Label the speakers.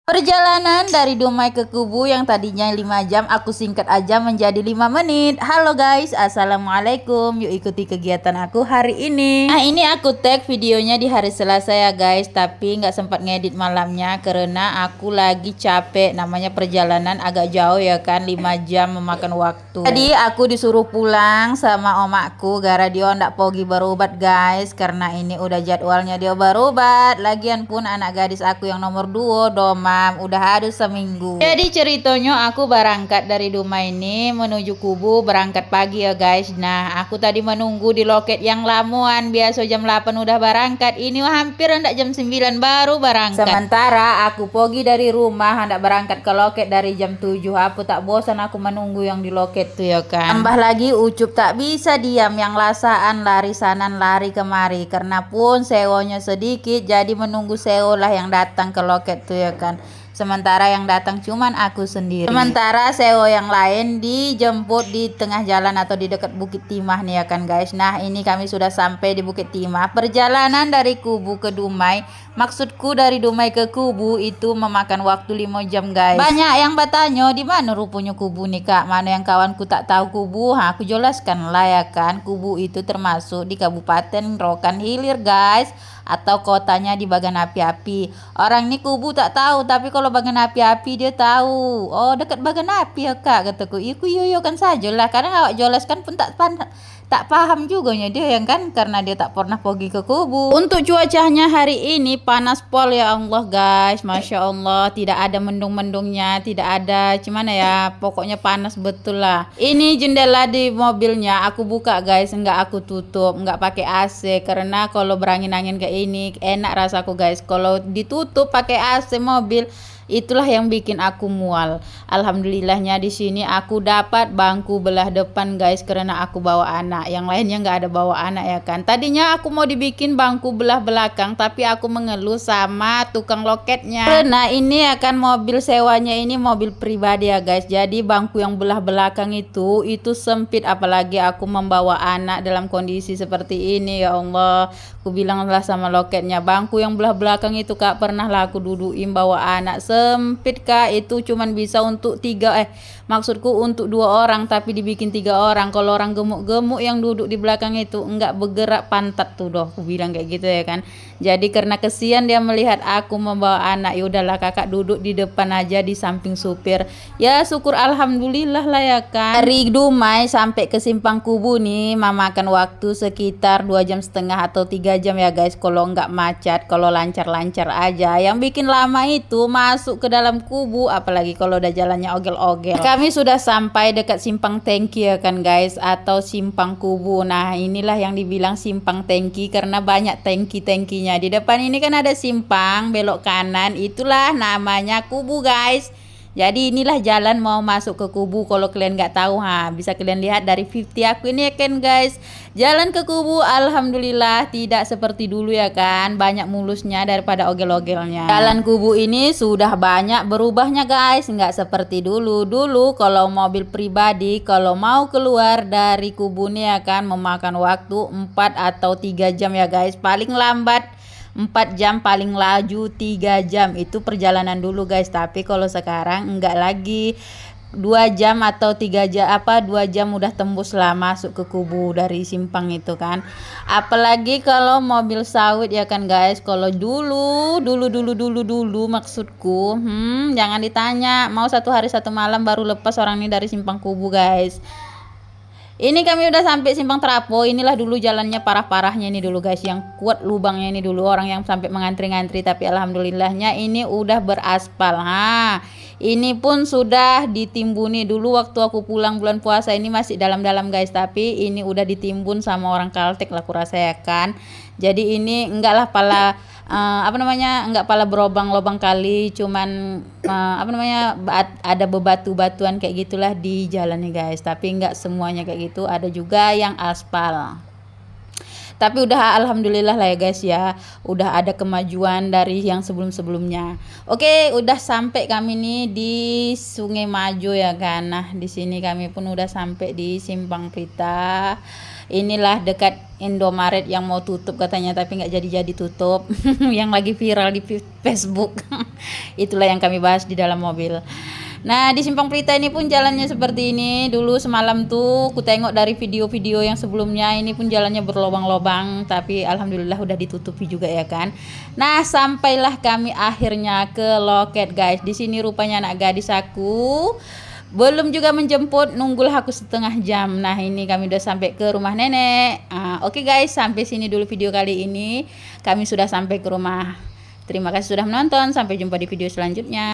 Speaker 1: Perjalanan dari Dumai ke Kubu yang tadinya 5 jam aku singkat aja menjadi 5 menit. Halo guys, assalamualaikum. Yuk ikuti kegiatan aku hari ini. Nah ini aku tag videonya di hari Selasa ya guys, tapi nggak sempat ngedit malamnya karena aku lagi capek. Namanya perjalanan agak jauh ya kan, 5 jam memakan waktu. Jadi aku disuruh pulang sama omakku gara dia ndak pergi berobat guys, karena ini udah jadwalnya dia berobat. Lagian pun anak gadis aku yang nomor 2 Doma udah ada seminggu. Jadi ceritanya aku berangkat dari Dumai ini menuju Kubu, berangkat pagi ya guys. Nah aku tadi menunggu di loket yang lamuan, biasa jam 8 udah berangkat, ini hampir hendak jam 9 baru berangkat. Sementara aku pergi dari rumah hendak berangkat ke loket dari jam 7. Aku tak bosan aku menunggu yang di loket tuh ya kan. Tambah lagi Ucup tak bisa diam, yang lasaan lari sanan lari kemari, karena pun sewanya sedikit jadi menunggu sewa lah yang datang ke loket tuh ya kan. Sementara yang datang cuman aku sendiri. Sementara sewa yang lain dijemput di tengah jalan atau di dekat Bukit Timah nih ya kan guys. Nah ini kami sudah sampai di Bukit Timah. Perjalanan dari Kubu ke Dumai, maksudku dari Dumai ke Kubu itu memakan waktu 5 jam guys. Banyak yang bertanya di mana rupanya Kubu nih kak, mana yang kawanku tak tahu Kubu. Aku jelaskan lah ya kan, Kubu itu termasuk di Kabupaten Rokan Hilir guys, atau kotanya di Bagan Api-Api. Orang ini Kubu tak tahu, tapi kalau Bagan Api-Api dia tahu. Oh dekat Bagan Api ya kak, kataku. Iku yoyo kan saja lah, karena awak jelaskan pun tak paham juga nya dia yang kan, karena dia tak pernah pergi ke Kubu. Untuk cuacanya hari ini panas pol ya Allah guys, Masya Allah, tidak ada mendung-mendungnya, tidak ada gimana ya, pokoknya panas betul lah. Ini jendela di mobilnya aku buka guys, enggak aku tutup, enggak pakai AC, karena kalau berangin-angin kayak ini enak rasaku guys. Kalau ditutup pakai AC mobil, itulah yang bikin aku mual. Alhamdulillahnya di sini aku dapat bangku belah depan guys, karena aku bawa anak. Yang lainnya nggak ada bawa anak ya kan. Tadinya aku mau dibikin bangku belah belakang, tapi aku mengeluh sama tukang loketnya. Karena ini akan mobil sewanya ini mobil pribadi ya guys. Jadi bangku yang belah belakang itu sempit, apalagi aku membawa anak dalam kondisi seperti ini ya Allah. Aku bilanglah sama loketnya, bangku yang belah belakang itu kak pernah lah aku dudukin bawa anak, sempit kak, itu cuman bisa untuk maksudku untuk 2 orang, tapi dibikin 3 orang. Kalau orang gemuk-gemuk yang duduk di belakang itu enggak bergerak pantat tuh doh, aku bilang kayak gitu ya kan. Jadi karena kesian dia melihat aku membawa anak, ya udahlah kakak duduk di depan aja di samping supir. Ya syukur alhamdulillah lah ya kan. Dari Dumai sampai ke Simpang Kubu nih memakan waktu sekitar 2,5 jam atau 3 jam ya guys, kalau nggak macet, kalau lancar-lancar aja. Yang bikin lama itu masuk ke dalam Kubu, apalagi kalau udah jalannya ogel-ogel. Kami sudah sampai dekat Simpang Tengki ya kan guys, atau Simpang Kubu. Nah inilah yang dibilang Simpang Tengki karena banyak tengki-tengkinya. Di depan ini kan ada simpang, belok kanan, itulah namanya Kubu guys. Jadi inilah jalan mau masuk ke Kubu. Kalau kalian nggak tahu, bisa kalian lihat dari 50 aku ini ya kan guys. Jalan ke Kubu alhamdulillah tidak seperti dulu ya kan, banyak mulusnya daripada ogel-ogelnya. Jalan Kubu ini sudah banyak berubahnya guys, nggak seperti dulu. Dulu kalau mobil pribadi kalau mau keluar dari Kubu ini ya kan memakan waktu 4 atau 3 jam ya guys, paling lambat 4 jam, paling laju 3 jam. Itu perjalanan dulu guys, tapi kalau sekarang enggak lagi, 2 jam atau 3 jam, 2 jam udah tembus lah masuk ke Kubu dari simpang itu kan. Apalagi kalau mobil sawit ya kan guys. Kalau dulu maksudku, jangan ditanya, mau 1 hari 1 malam baru lepas orang ini dari simpang Kubu guys. Ini kami udah sampai Simpang Trapo. Inilah dulu jalannya parah-parahnya ini dulu guys, yang kuat lubangnya ini dulu, orang yang sampai mengantri-ngantri, tapi alhamdulillahnya ini udah beraspal. Ini pun sudah ditimbuni. Dulu waktu aku pulang bulan puasa ini masih dalam-dalam guys, tapi ini udah ditimbun sama orang Kaltek lah kurasa ya kan. Jadi ini enggak lah enggak pala berobang-lobang kali, cuman ada bebatu-batuan kayak gitulah di jalan nih guys, tapi enggak semuanya kayak gitu, ada juga yang aspal. Tapi udah alhamdulillah lah ya guys ya, udah ada kemajuan dari yang sebelum-sebelumnya. Oke, udah sampai kami nih di Sungai Majo ya kan. Nah, di sini kami pun udah sampai di Simpang Pita. Inilah dekat Indomaret yang mau tutup katanya, tapi nggak jadi-jadi tutup. Yang lagi viral di Facebook. Itulah yang kami bahas di dalam mobil. Nah, di Simpang Pelita ini pun jalannya seperti ini. Dulu semalam tuh ku tengok dari video-video yang sebelumnya, ini pun jalannya berlobang-lobang, tapi alhamdulillah udah ditutupi juga ya kan. Nah, sampailah kami akhirnya ke loket, guys. Di sini rupanya anak gadis aku belum juga menjemput, nunggulah aku setengah jam. Nah, ini kami udah sampai ke rumah nenek. Oke guys, sampai sini dulu video kali ini. Kami sudah sampai ke rumah. Terima kasih sudah menonton. Sampai jumpa di video selanjutnya.